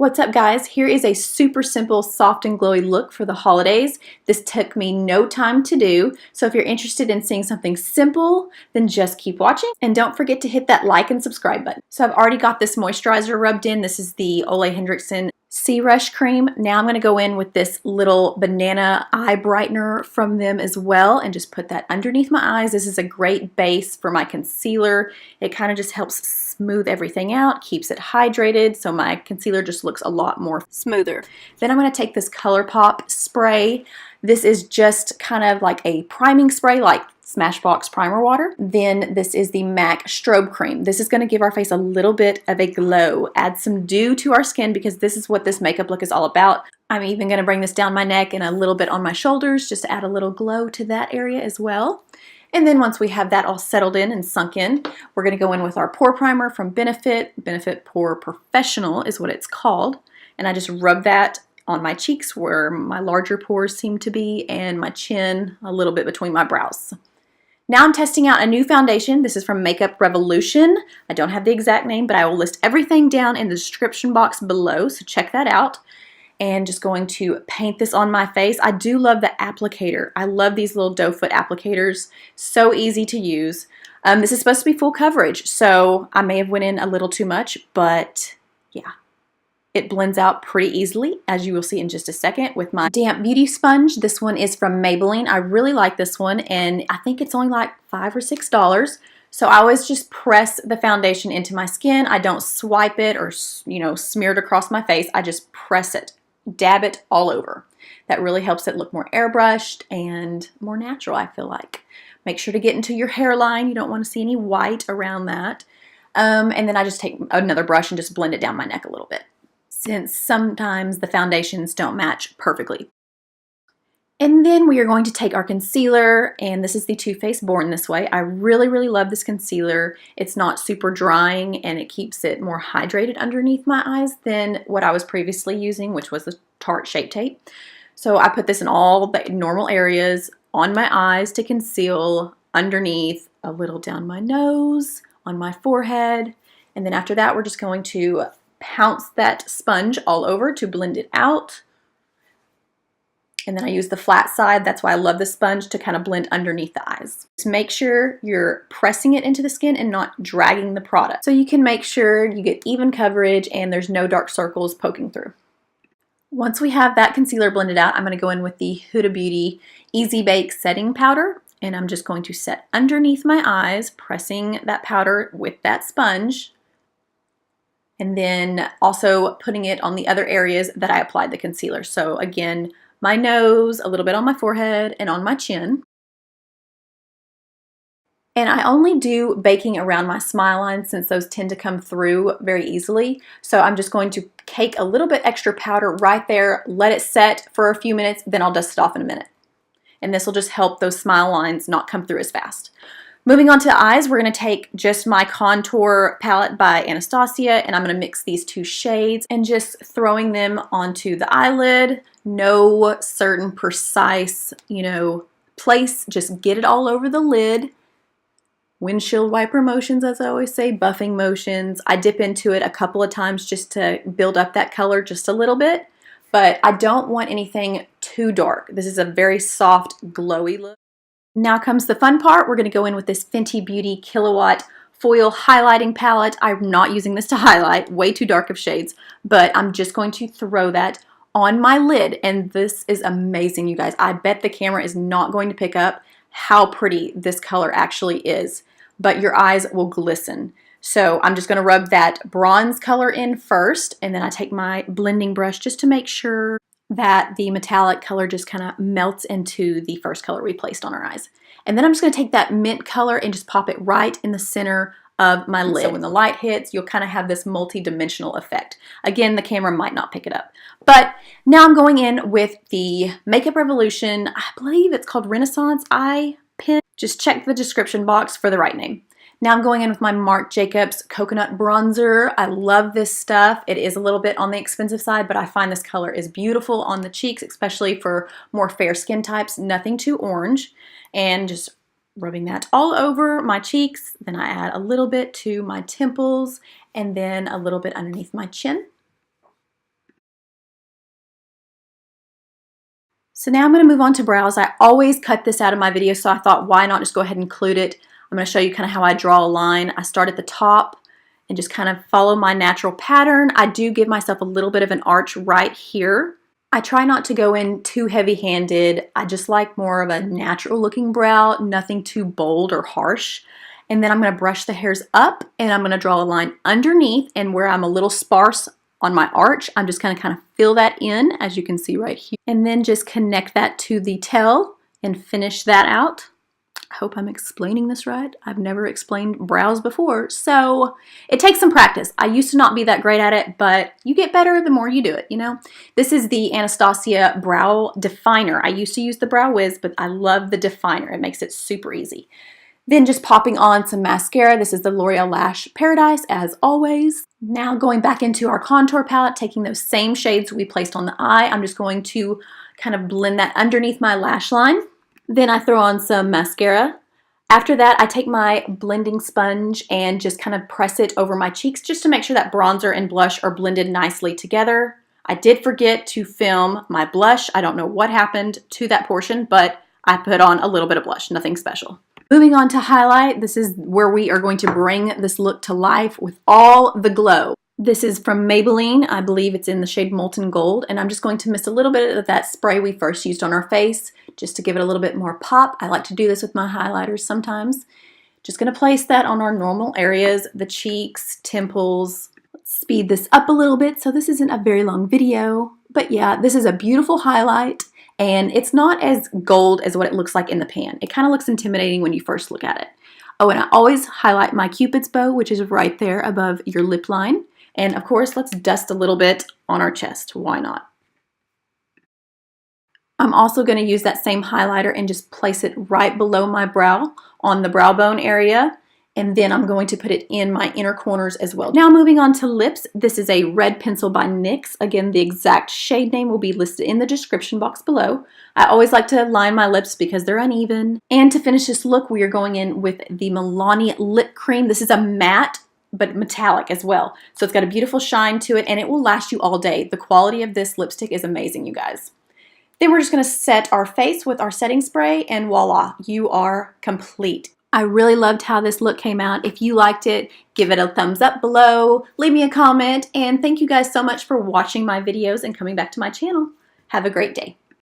What's up guys? Here is a super simple soft and glowy look for the holidays. This took me no time to do, so if you're interested in seeing something simple, then just keep watching and don't forget to hit that like and subscribe button. So I've already got this moisturizer rubbed in. This is the OLEHENRIKSEN Rush Cream. Now I'm going to go in with this little banana eye brightener from them as well and just put that underneath my eyes. This is a great base for my concealer. It kind of just helps smooth everything out, keeps it hydrated, so my concealer just looks a lot more smoother. Then I'm going to take this ColourPop spray. This is just kind of like a priming spray, like Smashbox primer water. Then this is the MAC strobe cream. This is going to give our face a little bit of a glow, add some dew to our skin, because this is what this makeup look is all about. I'm even going to bring this down my neck and a little bit on my shoulders just to add a little glow to that area as well. And then once we have that all settled in and sunk in, we're going to go in with our pore primer from Benefit Pore Professional is what it's called. And I just rub that on my cheeks where my larger pores seem to be, and my chin a little bit between my brows. Now I'm testing out a new foundation. This is from Makeup Revolution. I don't have the exact name, but I will list everything down in the description box below, so check that out. And just going to paint this on my face. I do love the applicator. I love these little doe foot applicators. So easy to use. This is supposed to be full coverage, so I may have went in a little too much, but yeah. It blends out pretty easily, as you will see in just a second, with my damp beauty sponge. This one is from Maybelline. I really like this one, and I think it's only like $5 or $6. So I always just press the foundation into my skin. I don't swipe it or, smear it across my face. I just press it, dab it all over. That really helps it look more airbrushed and more natural, I feel like. Make sure to get into your hairline. You don't want to see any white around that. And then I just take another brush and just blend it down my neck a little bit, since sometimes the foundations don't match perfectly. And then we are going to take our concealer, and this is the Too Faced Born This Way. I really, really love this concealer. It's not super drying, and it keeps it more hydrated underneath my eyes than what I was previously using, which was the Tarte Shape Tape. So I put this in all the normal areas on my eyes to conceal, underneath, a little down my nose, on my forehead, and then after that we're just going to pounce that sponge all over to blend it out. And then I use the flat side. That's why I love the sponge, to kind of blend underneath the eyes. Just make sure you're pressing it into the skin and not dragging the product, so you can make sure you get even coverage and there's no dark circles poking through. Once we have that concealer blended out, I'm going to go in with the Huda Beauty Easy Bake Setting Powder, and I'm just going to set underneath my eyes, pressing that powder with that sponge, and then also putting it on the other areas that I applied the concealer. So again, my nose, a little bit on my forehead, and on my chin. And I only do baking around my smile lines, since those tend to come through very easily. So I'm just going to cake a little bit extra powder right there, let it set for a few minutes, then I'll dust it off in a minute. And this will just help those smile lines not come through as fast. Moving on to the eyes, we're going to take just my contour palette by Anastasia, and I'm going to mix these two shades and just throwing them onto the eyelid. No certain precise, place. Just get it all over the lid. Windshield wiper motions, as I always say, buffing motions. I dip into it a couple of times just to build up that color just a little bit, but I don't want anything too dark. This is a very soft, glowy look. Now comes the fun part. We're going to go in with this Fenty Beauty KILLAWATT Foil Highlighting Palette. I'm not using this to highlight, way too dark of shades, but I'm just going to throw that on my lid, and this is amazing, you guys. I bet the camera is not going to pick up how pretty this color actually is, but your eyes will glisten. So I'm just going to rub that bronze color in first, and then I take my blending brush just to make sure that the metallic color just kind of melts into the first color we placed on our eyes. And then I'm just going to take that mint color and just pop it right in the center of my lid. So when the light hits, you'll kind of have this multi-dimensional effect. Again, the camera might not pick it up. But now I'm going in with the Makeup Revolution, I believe it's called Renaissance Eye Pen. Just check the description box for the right name. Now I'm going in with my Marc Jacobs Coconut Bronzer. I love this stuff. It is a little bit on the expensive side, but I find this color is beautiful on the cheeks, especially for more fair skin types. Nothing too orange. And just rubbing that all over my cheeks. Then I add a little bit to my temples, and then a little bit underneath my chin. So now I'm going to move on to brows. I always cut this out of my video, so I thought why not just go ahead and include it. I'm going to show you kind of how I draw a line. I start at the top and just kind of follow my natural pattern. I do give myself a little bit of an arch right here. I try not to go in too heavy-handed. I just like more of a natural looking brow, nothing too bold or harsh. And then I'm going to brush the hairs up and I'm going to draw a line underneath, and where I'm a little sparse on my arch, I'm just going to kind of fill that in, as you can see right here. And then just connect that to the tail and finish that out. I hope I'm explaining this right. I've never explained brows before, so it takes some practice. I used to not be that great at it, but you get better the more you do it, you know? This is the Anastasia Brow Definer. I used to use the Brow Wiz, but I love the Definer. It makes it super easy. Then just popping on some mascara. This is the L'Oreal Lash Paradise, as always. Now going back into our contour palette, taking those same shades we placed on the eye, I'm just going to kind of blend that underneath my lash line. Then I throw on some mascara. After that, I take my blending sponge and just kind of press it over my cheeks just to make sure that bronzer and blush are blended nicely together. I did forget to film my blush. I don't know what happened to that portion, but I put on a little bit of blush, nothing special. Moving on to highlight, this is where we are going to bring this look to life with all the glow. This is from Maybelline. I believe it's in the shade Molten Gold, and I'm just going to mist a little bit of that spray we first used on our face just to give it a little bit more pop. I like to do this with my highlighters sometimes. Just going to place that on our normal areas, the cheeks, temples. Let's speed this up a little bit so this isn't a very long video. But yeah, this is a beautiful highlight. And it's not as gold as what it looks like in the pan. It kind of looks intimidating when you first look at it. Oh, and I always highlight my Cupid's bow, which is right there above your lip line. And of course, let's dust a little bit on our chest. Why not? I'm also going to use that same highlighter and just place it right below my brow on the brow bone area. And then I'm going to put it in my inner corners as well. Now moving on to lips, this is a red pencil by NYX. Again, the exact shade name will be listed in the description box below. I always like to line my lips because they're uneven. And to finish this look, we are going in with the MILANI lip cream. This is a matte, but metallic as well. So it's got a beautiful shine to it and it will last you all day. The quality of this lipstick is amazing, you guys. Then we're just going to set our face with our setting spray and voila, you are complete. I really loved how this look came out. If you liked it, give it a thumbs up below, leave me a comment, and thank you guys so much for watching my videos and coming back to my channel. Have a great day.